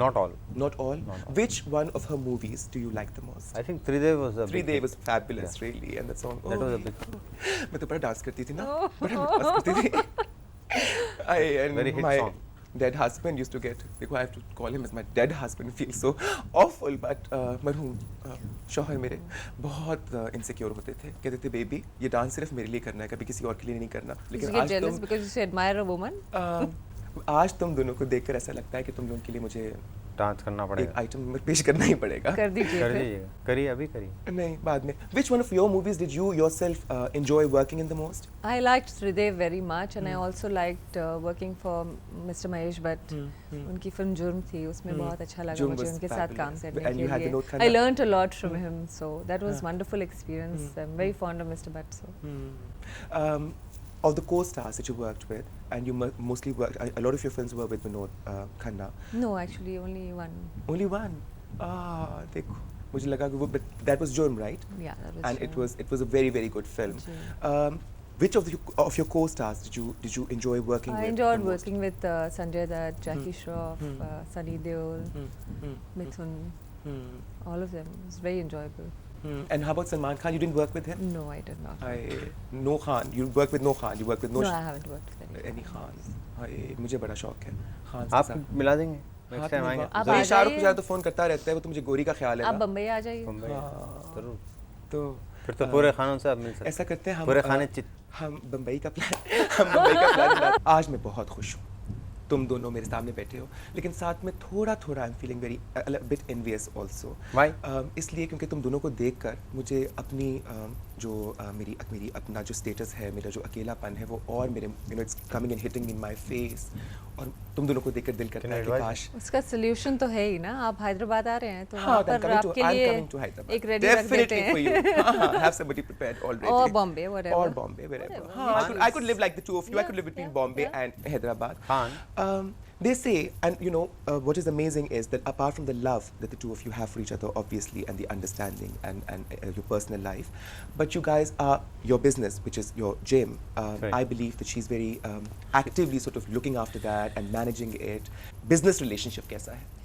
Not all. Not all. Which one of her movies do you like the most? I think 3 Day was a Three big Day hit. was fabulous, really, and that song. That was a oh. big hit. मैं तो बड़ा dance करती थी ना, Oh. बड़ा dance करती थी। And Very hit my song. dead husband used to get, देखो I have to call him as my dead husband, feels so awful, but मरहूम शौहर मेरे बहुत insecure होते थे, कहते थे बेबी ये डांस सिर्फ मेरे लिए करना है, कभी किसी और के लिए नहीं करना। Did you लेकिन get आज jealous तुम because you admire a woman? आज तुम दोनों को देखकर ऐसा लगता है कि तुम लोगों के लिए मुझे डांस करना एक पड़ेगा। आइटम पेश करना ही पड़ेगा। कर दीजिए कर फिर। दीजिएगा। करिए अभी करिए। नहीं बाद में। Which one of your movies did you yourself enjoy working in the most? I liked Tridev very much and I also liked working for Mr. Mahesh Bhatt. उनकी फिल्म जुर्म थी, उसमें बहुत अच्छा लगा जुर्म मुझे was उनके साथ काम fabulous. करने And के you had लिए। Vinod I Khanna. learnt a lot from him, so that was wonderful experience. I'm very fond of Mr. Bhatt. So. Of the co-stars that you worked with, and you mostly worked, a lot of your films were with Vinod Khanna. No, actually only one. Only one. देखो मुझे लगा कि वो, but that was Jurm, right? Yeah, that was. And Jurm. it was a very very good film. Which of your co-stars did you enjoy working with? I enjoyed the most? working with Sanjay Dutt, Jackie Shroff, Sunny Deol, Mithun, all of them. It was very enjoyable. And how about Salman Khan? You didn't work with him? No, I did not. No Khan. You worked with no Khan. You worked with no. No, I haven't worked with any Khan. मुझे बड़ा शौक है खान से आप साथ। मिला देंगे। हाँ, नेक्स्ट टाइम आएंगे। आप नहीं, आ शाहरुख जाइए। ज्यादा तो फोन करता रहता है, वो तो मुझे गोरी का ख्याल है आप ना। बम्बई आ जाइए। मुंबई जरूर। तो फिर तो पूरे खानों से आप मिल सकते हैं। ऐसा करते हैं हम पूरे खाने चित। हम बम्बई का प्लान आज मैं बहुत खुश हूँ, तुम दोनों मेरे सामने बैठे हो, लेकिन साथ में थोड़ा थोड़ा I am feeling very bit envious also. Why? इसलिए क्योंकि तुम दोनों को देखकर मुझे अपनी जो मेरी अपना जो स्टेटस है, मेरा जो अकेलापन है, वो और मेरे it's coming and hitting in my face, और तुम दोनों को देखकर दिल करता है कि काश। उसका सॉल्यूशन तो है ही ना, आप हैदराबाद आ रहे हैं तो हाँ, वहाँ I'm पर coming to- आपके I'm लिए coming to Hyderabad. एक रेडी रख देते Definitely for हैं। you. हाँ, have somebody prepared already. Or Bombay, whatever. Or Bombay, wherever. Whatever. हाँ, I could live like the two of you. I Yeah, could live between yeah, Bombay yeah. and Hyderabad. Khan. They say, and you know, what is amazing is that apart from the love that the two of you have for each other, obviously, and the understanding and your personal life, but you guys are your business, which is your gym. Right. I believe that she's very actively sort of looking after that and managing it. Business relationship कैसा है?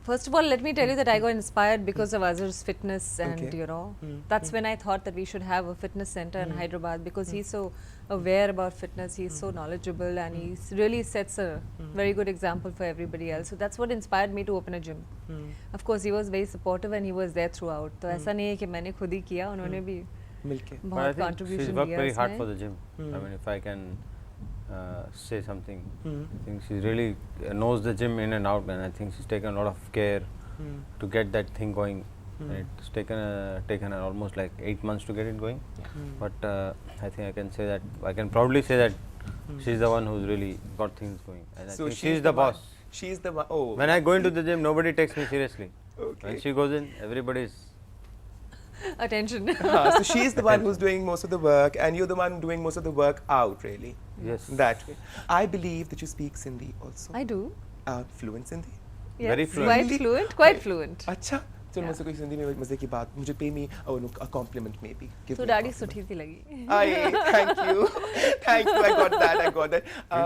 First of all, let me tell you that I got inspired because of Azhar's fitness, and Okay. you know, that's when I thought that we should have a fitness center in Hyderabad, because he's so aware about fitness, he's so knowledgeable, and he really sets a very good example for everybody else. So that's what inspired me to open a gym. Of course, he was very supportive and he was there throughout. तो ऐसा नहीं है कि मैंने खुद ही किया, उन्होंने भी मिलके। But I बहुत think contribution she's worked दिया very hard इसमें। for the gym. I mean, if I can say something, I think she really knows the gym in and out, and I think she's taken a lot of care to get that thing going and it's taken her almost like 8 months to get it going. But I think I can say that I can proudly say that she's the one who's really got things going. And I So think she's the boss. She's the one. Oh. When I go into the gym, nobody takes me seriously. Okay. When she goes in, everybody's Attention. So she's the one who's doing most of the work, and you're the one doing most of the work out, really. yes, That way. I believe that you speak Sindhi also. I do. Fluent Sindhi. Yes, Very fluent. Quite Really? fluent. Quite fluent. अच्छा चलो Yeah. मुझसे कोई हिंदी में मजे की बात मुझे pay me a compliment maybe. Give तो me a दाढ़ी compliment. सुठी सी लगी. Aye, thank you. Thank you. I got that.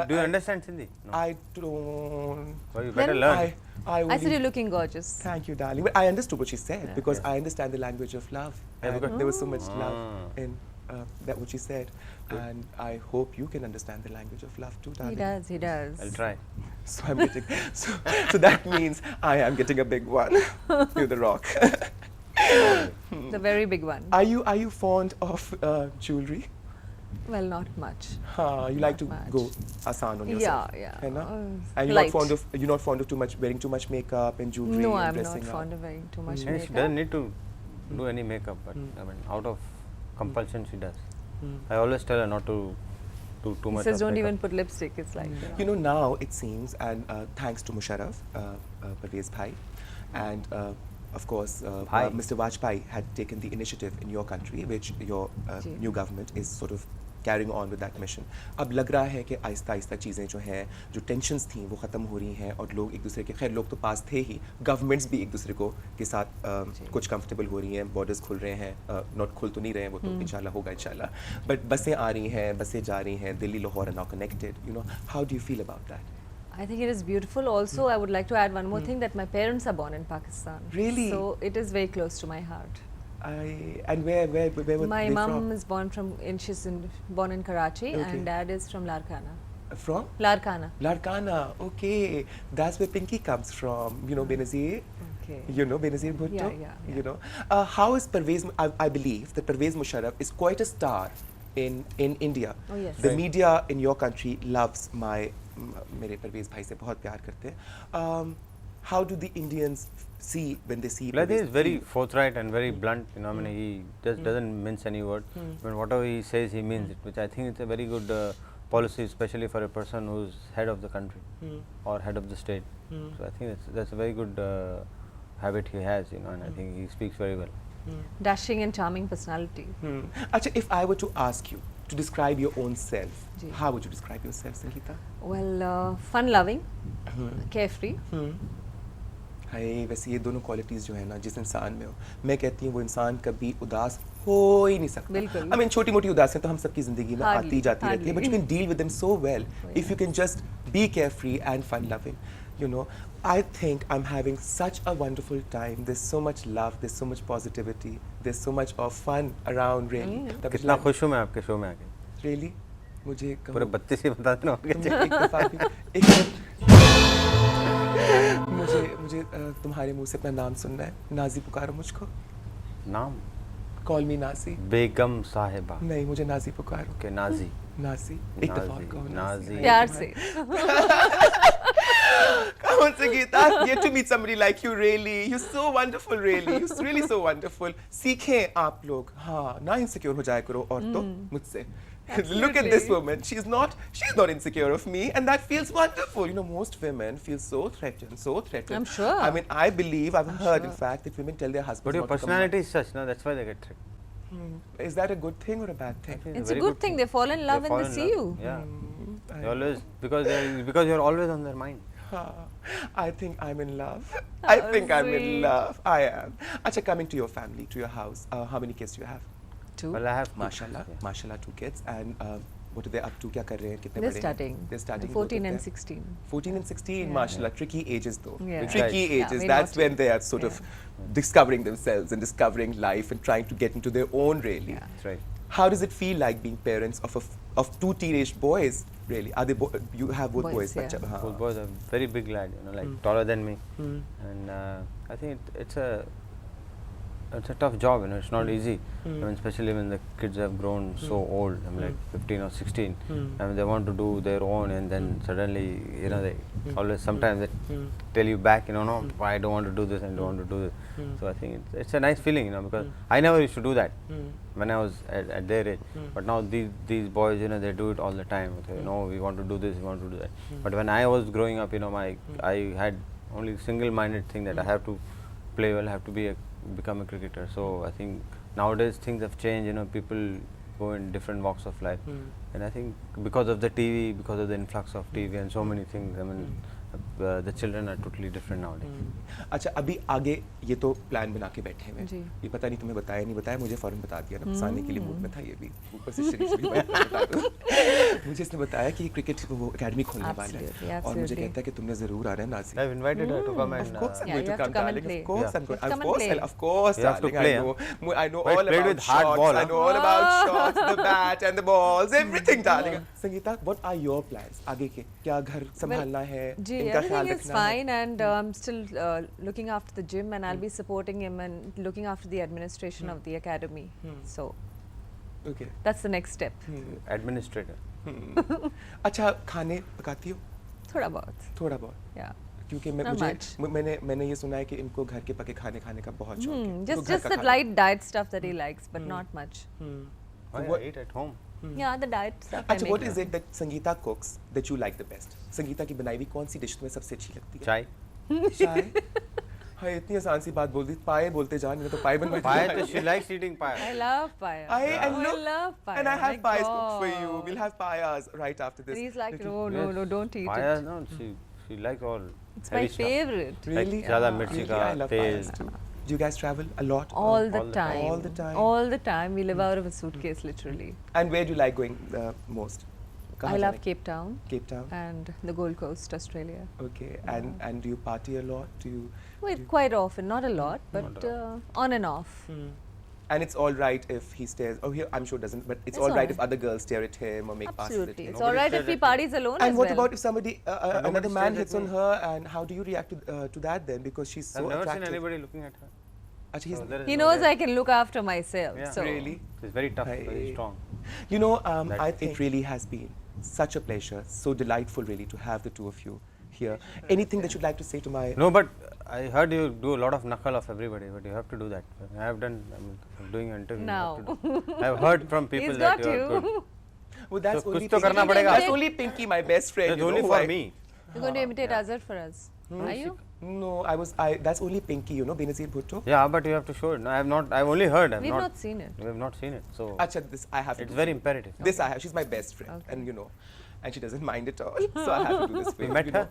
do you understand Sindhi? No. I don't. Well, you better Then learn. I I said only. you're looking gorgeous. Thank you, darling. But I understood what she said Yeah. because Yeah. I understand the language of love. Yeah, And because- there was so much love Ah. in that what she said, and I hope you can understand the language of love too, He darling. does. He does. I'll try. So I'm getting. So that means I am getting a big one. You're the rock. The very big one. Are you fond of jewelry? Well, not much. You like to Not much. go asan on yourself. Yeah, yeah. है ना? Uh, And light. you're not fond of too much wearing too much makeup and jewelry No, and I'm not dressing up. fond of wearing too much Yeah, she makeup. doesn't need to do any makeup, but I mean, out of compulsion, she does. I always tell her not to do too He much. says of don't makeup. even put lipstick. It's like You know, now it seems, and thanks to Musharraf, Parvez Bhai, and of course, Bhai. Mr. Vajpayee had taken the initiative in your country, which your ji. new government is sort of carrying on with that mission. अब लग रहा है कि आहिस्ता आहिस्ता चीज़ें जो हैं, जो tensions थी वो ख़त्म हो रही हैं और लोग एक दूसरे के, खैर लोग तो पास थे ही, गवर्नमेंट्स भी एक दूसरे को के साथ कुछ कंफर्टेबल हो रही हैं, बॉर्डर्स खुल रहे हैं, नॉट खुल तो नहीं रहे हैं, वो तो इंशाल्लाह होगा इंशाल्लाह, बट बसें आ रही हैं, बसें जा रही हैं, Delhi Lahore are now connected. You know, how do you feel about that? I think it is beautiful. Also, I would like to add one more thing, that my parents are born in Pakistan. Really? So it is very close to my heart. And where were My they mum from? is born born in Karachi, Okay. and dad is from Larkana. From? Larkana. Larkana. Okay, that's where Pinky comes from. You know Benazir. Okay. You know Benazir Bhutto. Yeah. You know, how is Parvez? I believe that Parvez Musharraf is quite a star in India. Oh, yes. The Right. media in your country loves मेरे परवेज भाई से बहुत प्यार करते हैं. How do the Indians see when they see? Well, I think Parvez? he's very forthright and very blunt. You know, I mean, he just doesn't mince any word. I mean, whatever he says, he means it, which I think it's a very good policy, especially for a person who's head of the country or head of the state. So I think that's a very good habit he has. You know, and I think he speaks very well. Dashing and charming personality. Acha, if I were to ask you to describe your own self, ji. how would you describe yourself, Sangeeta? Well, fun-loving, carefree. हाय वैसे ये दोनों qualities जो है ना जिस इंसान में हो, मैं कहती हूँ वो इंसान कभी उदास हो ही नहीं सकता. बिल्कुल. I mean छोटी मोटी उदासियाँ तो हम सबकी ज़िंदगी में Hardly, आती जाती रहती है, but you hardly. can deal with them so well if you can just be carefree and fun-loving. You know, I think I'm having such a wonderful time. There's so much love, there's so much positivity, there's so much of fun around really. तब कितना like- खुश हूँ मैं आपके show में आके. Really? मुझे पूरे कहो 32 ही बता देना. तुमने एक दफा भी मुझे तुम्हारे मुंह से अपना नाम सुनना है. नाजी पुकारो मुझको. नाम कॉल मी नाजी. बेगम साहिबा नहीं मुझे नाजी पुकारो. के नाजी. नाजी एक दफा और कहो नाजी. प्यार से. Come on, Sangeeta. I've yet to meet somebody like you, really. You're so wonderful, really. You're really so wonderful. सीखें आप लोग. हाँ, ना insecure हो जाया करो और तो मुझसे. Look at this Absolutely. woman. She's not insecure of me, and that feels wonderful. You know, most women feel so threatened. I'm sure. I mean, I believe, I've heard, in fact, that women tell their husbands But your not to come personality is such, no? That's why they get tricked. back. Is that a good thing or a bad thing? It's a good thing. They fall in love They when fall they in see you. love. Yeah. I They always because you're always on their mind. I think I'm in love. I think I'm in sweet. love. I am. Acha, coming to your family, to your house, how many kids do you have? Two. Well, I have two Mashallah, kids, yeah. mashallah, 2 kids. And what are they up to? क्या कर रहे हैं? कितने They're बड़े हैं? studying. They're studying. 14 and both of them. 16. 14 and 16, Yeah. mashallah, tricky ages though. Yeah. Tricky Right. Yeah, ages. very That's naughty. when they are sort of discovering themselves and discovering life and trying to get into their own really. Yeah. That's right. How does it feel like being parents of 2 teenage boys? Really, are they? You have both Boys, boys. yeah. बच्चा, हाँ. Both boys are very big lad, you know, like taller than me, and I think it's a it's a tough job, you know. It's not easy. I mean, especially when the kids have grown so old. I'm like 15 or 16. I mean, they want to do their own, and then suddenly, you know, they always sometimes they tell you back, you know, no, I don't want to do this and don't want to do this. So I think it's a nice feeling, you know, because I never used to do that when I was at their age. But now these boys, you know, they do it all the time. They, you know, we want to do this, we want to do that. But when I was growing up, you know, I had only single-minded thing that I have to play well, have to become a cricketer. So I think nowadays things have changed, you know, people go in different walks of life. And I think because of the TV, because of the influx of TV and so many things, I mean, the children are totally different nowadays. अच्छा अभी आगे ये तो plan बना के बैठे हुए जी। हैं, ये पता नहीं तुम्हें बताया नहीं बताया, मुझे फौरन बता दिया ना, फंसाने के लिए मूड में था ये भी, ऊपर से श्री श्री मैं बता दूं। मुझे इसने बताया कि क्रिकेट वो एकेडमी खोलने वाला है और मुझे कहता है कि तुमने जरूर आना है Nazi. I've invited her to come and Of course I'm Yeah, going you to have to come, come and darling. play. Of course I'm going. Come and Of course, play. of course, You have to darling. play, I know But all played about with hard shots. ball, I know all about shots, the bat and the balls, everything, darling. Sangeeta, what are your plans? आगे के क्या घर संभालना है, जी, इनका ख्याल everything is रखना है? fine, and I'm still looking after the gym, and I'll be supporting him and looking after the administration of the academy. So Okay. that's the next step. administrator. अच्छा खाने पकाती हो? थोड़ा बहुत. थोड़ा बहुत. Yeah. क्योंकि Not much. मैंने ये सुना है कि इनको घर के पके खाने खाने का बहुत शौक है। इनको घर Just का the खाना- light diet stuff that he likes, but not much. I what- eat at home. Yeah, the diet stuff. I अच्छा, make what is it that Sangeeta cooks that you like the best? Sangeeta की बनाई हुई कौन सी dish तुम्हें सबसे अच्छी लगती है? Chai. चाय। हाँ, इतनी आसान सी बात बोल दी, पाए बोलते जान, मैं तो पाए बनवाती Pie, हूँ। she likes eating pie. I love pie. I know. love pie. And I Oh have my pies cooked for you. God. We'll have pies right after this. And he's like, Little- no, Yes. no, don't eat Pie, it. no, she likes all It's my heavy stuff. favorite. Really? ज़्यादा मिर्ची Really, का I love तेल. pies too. Do you guys travel a lot? All the all the time. All the time. All the time. We live out of a suitcase, literally. And where do you like going most? कहाँ I love जाने- Cape Town Cape Town. and the Gold Coast, Australia. Okay. And do you party a lot? Do you? Well, quite often, not a lot, but on and off. And it's all right if he stares. Oh, here I'm sure doesn't. But it's It's all all right right. if other girls stare at him or make passes at Absolutely. him. It's all right if he parties alone And as what well. about if somebody, another Nobody man stares hits at on me. her, and how do you react to that then? Because she's so I've never attractive. seen anybody looking at her. Actually, So there is He no knows there. I can look after myself. Yeah. So Really? She's very tough, Hey. very strong. You know, That I thing. think it really has been such a pleasure, so delightful really to have the two of you here. Anything that you'd like to say to my... No, but I heard you do a lot of knuckle of everybody, but you have to do that. I have done, I'm doing an interview. you have Now. to do. I've heard from people he's that got you are you. good. Well, that's So only कुछ तो करना Pinky. पड़ेगा. That's only Pinky, my best friend. That's you only know, for who I- me. You're going to imitate Azhar for us. Are you? No, that's only Pinky, you know, Benazir Bhutto. Yeah, but you have to show it. No, I've only heard. We've not seen it. We have not seen it. So Acha, this I have to it's do. very imperative. This I have. She's my best friend, Okay. and you know, and she doesn't mind at all. So I have to do this for You you. met you her?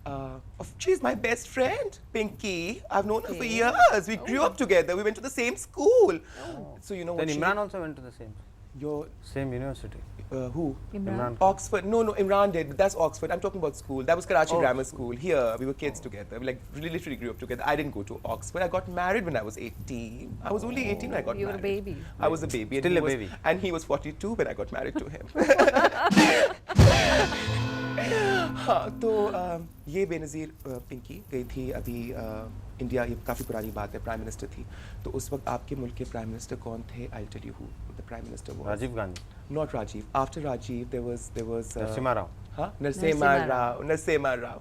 know. She's my best friend, Pinky. I've known her for Okay. years. We grew up together. We went to the same school. So you know Then what Imran also went to the your same university. who? Imran. Oxford. No, Imran did. But that's Oxford. I'm talking about school. That was Karachi Oh, Grammar School. Here, we were kids together. We like literally grew up together. I didn't go to Oxford. I got married when I was 18. I was only 18 when I got You were a married. baby. I was a baby. Still and he a was, baby. And he was 42 when I got married to him. हाँ तो ये बेनज़ीर पिंकी गई थी अभी India, ये काफ़ी पुरानी बात है, प्राइम मिनिस्टर थी, तो उस वक्त आपके मुल्क के प्राइम मिनिस्टर कौन थे? I tell you who the prime minister was Rajiv Gandhi. Not Rajiv. आफ्टर Rajiv there was Narasimha Rao. Narasimha Narasimha Rao,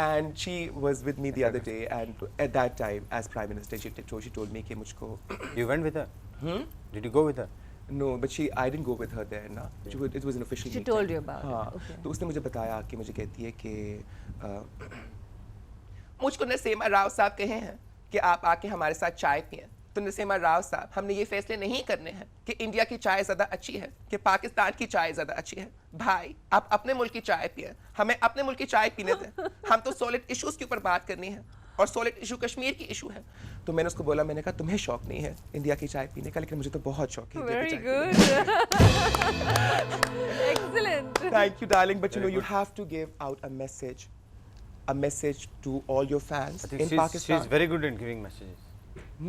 and she was with me the other day, and at that time as prime minister she told me कि मुझको You went with her? Did you go with her? No, but I didn't go with her there ना. It was an official She meeting. told you about it. हाँ, Okay. तो उसने मुझे बताया कि मुझे कहती है कि मुझको नरसिम्हा राव साहब कहे हैं कि आप आके हमारे साथ चाय पिएं. तो नरसिम्हा राव साहब, हमने ये फैसले नहीं करने हैं कि इंडिया की चाय ज़्यादा अच्छी है कि पाकिस्तान की चाय ज़्यादा अच्छी है. भाई, आप अपने मुल्क की चाय पिएं, हमें अपने मुल्क की चाय पीने दें. हम तो सॉलिड इश्यूज़ के ऊपर बात करनी है, और सॉलिड इशू कश्मीर की इशू है. तो मैंने उसको बोला, मैंने कहा तुम्हें शौक नहीं है इंडिया की चाय पीने का, लेकिन मुझे तो बहुत शौक है इंडिया की Very चाय पीने good. Excellent. का. Thank you, darling, but you know Very you good. have to give out a message to all your fans I think in she's Pakistan. very good in giving messages.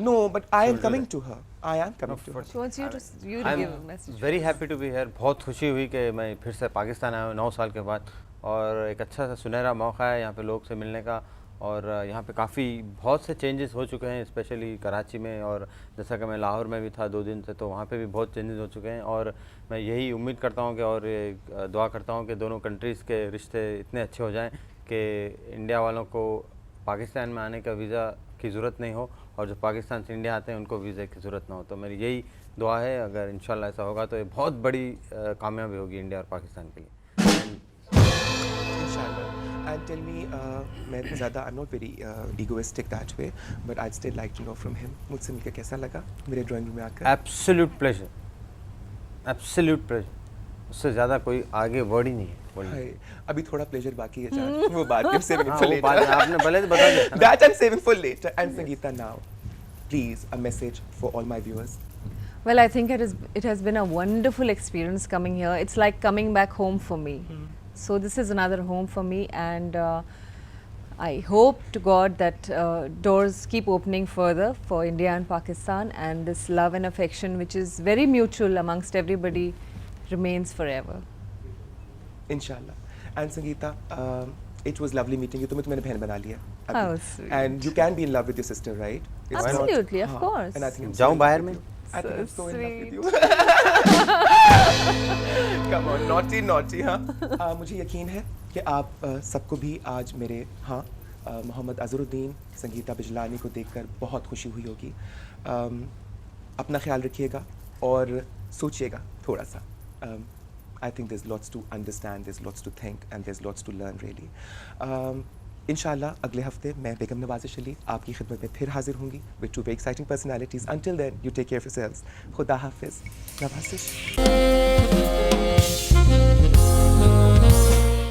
No, but I am She'll do coming that. to her. I am coming to her. She wants you to I'm give a message. very happy to be here. बहुत खुशी हुई कि मैं फिर से पाकिस्तान आया हूँ 9 साल के बाद, और एक अच्छा सा सुनहरा मौका है यहाँ पे लोग से मिलने का और यहाँ पे काफ़ी बहुत से चेंजेस हो चुके हैं, स्पेशली कराची में, और जैसा कि मैं लाहौर में भी था 2 दिन से, तो वहाँ पे भी बहुत चेंजेस हो चुके हैं। और मैं यही उम्मीद करता हूँ कि, और ये दुआ करता हूँ कि दोनों कंट्रीज़ के रिश्ते इतने अच्छे हो जाएं कि इंडिया वालों को पाकिस्तान में आने का वीज़ा की ज़रूरत नहीं हो, और जो पाकिस्तान से इंडिया आते हैं उनको वीज़े की ज़रूरत ना हो। तो मेरी यही दुआ है, अगर इंशाल्लाह ऐसा होगा तो ये बहुत बड़ी कामयाबी होगी इंडिया और पाकिस्तान के लिए। Inshallah. And tell me, मैं ज़्यादा I'm not very egoistic that way, but I'd still like to know from him. मुझसे मिलकर कैसा लगा मेरे ड्राइंग रूम में आकर? एब्सोल्यूट प्लेजर, एब्सोल्यूट प्लेजर, उससे ज़्यादा कोई आगे वर्ड ही नहीं है बोलने। हाय, अभी थोड़ा प्लेजर बाकी है जान, वो बात I'm saving हाँ, for वो later. बात आपने पहले तो बता दिया था ना। That I'm saving for later. And Sangeeta, now, please, a message for all my viewers. Well, I think it has been a wonderful experience coming here. It's like coming back home for me. So this is another home for me, and I hope to God that doors keep opening further for India and Pakistan, and this love and affection, which is very mutual amongst everybody, remains forever. Inshallah. And Sangeeta, it was lovely meeting you. तुम्हें तो मैंने बहन बना लिया अभी. How sweet. And you can be in love with your sister, right? It's not- Absolutely, of हाँ. course. And I think I'm so जाऊँ in love बाहर with में? you. I think I'm so in love with sweet. you. Come on, naughty, naughty, हाँ. मुझे यकीन है कि आप सबको भी आज मेरे मोहम्मद अजहरुद्दीन, संगीता बिजलानी को देखकर बहुत खुशी हुई होगी. अपना ख्याल रखिएगा और सोचिएगा थोड़ा सा. I think there's lots to understand, there's lots to think, and there's lots to learn really. इंशाल्लाह अगले हफ्ते मैं बेगम नवाजिश अली आपकी खिदमत में फिर हाजिर होंगी with 2 very exciting personalities. Until then, you take care of yourselves. खुदा हाफिज. नवाजिश.